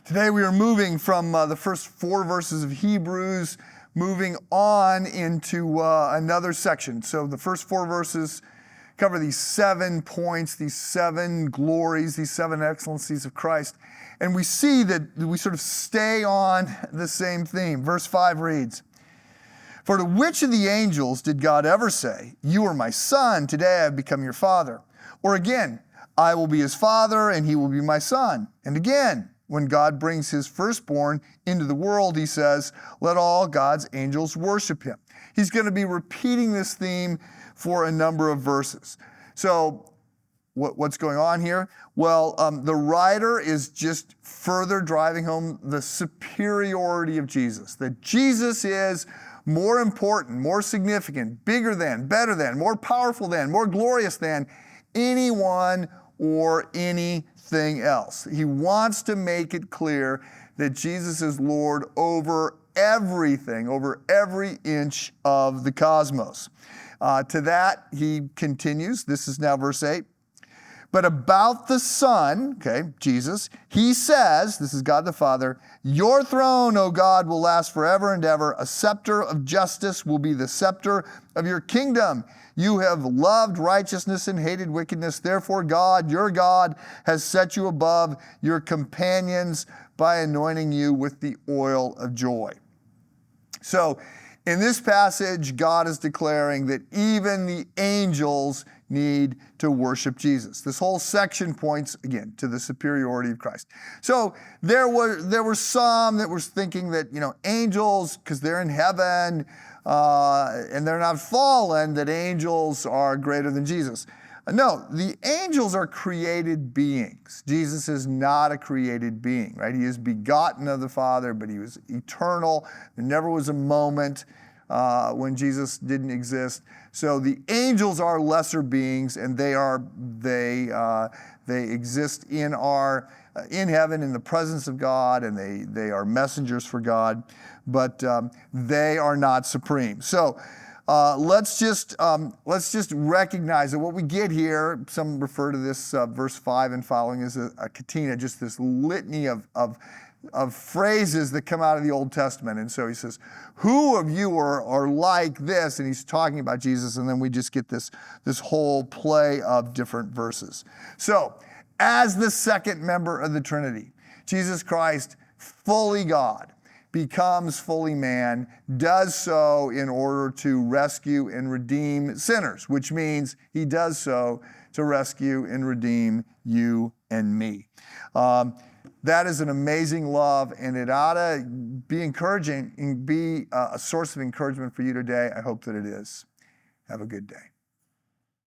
Today we are moving from the first 4 verses of Hebrews, moving on into another section. So the first 4 verses cover these 7 points, these 7 glories, these 7 excellencies of Christ. And we see that we sort of stay on the same theme. Verse 5 reads, "For to which of the angels did God ever say, 'You are my son, today I have become your father'? Or again, 'I will be his father and he will be my son'? And again, when God brings his firstborn into the world, he says, 'Let all God's angels worship him.'" He's going to be repeating this theme for a number of verses. So what's going on here? Well, the writer is just further driving home the superiority of Jesus, that Jesus is more important, more significant, bigger than, better than, more powerful than, more glorious than anyone or anything else. He wants to make it clear that Jesus is Lord over everything, over every inch of the cosmos. To that, he continues. This is now verse 8. "But about the Son," okay, Jesus, "he says," this is God the Father, "Your throne, O God, will last forever and ever. A scepter of justice will be the scepter of your kingdom. You have loved righteousness and hated wickedness. Therefore, God, your God, has set you above your companions by anointing you with the oil of joy." So, in this passage, God is declaring that even the angels need to worship Jesus. This whole section points, again, to the superiority of Christ. So there were some that were thinking that, angels, because they're in heaven and they're not fallen, that angels are greater than Jesus. No, the angels are created beings. Jesus is not a created being, right? He is begotten of the Father, but he was eternal. There never was a moment when Jesus didn't exist. So the angels are lesser beings, and they exist in heaven in the presence of God, and they are messengers for God, but they are not supreme. So let's just recognize that what we get here, some refer to this verse 5 and following as a katina, just this litany of phrases that come out of the Old Testament. And so he says, "Who of you are like this?" And he's talking about Jesus, and then we just get this whole play of different verses. So, as the second member of the Trinity, Jesus Christ, fully God, becomes fully man, does so in order to rescue and redeem sinners, which means he does so to rescue and redeem you and me. That is an amazing love, and it ought to be encouraging and be a source of encouragement for you today. I hope that it is. Have a good day.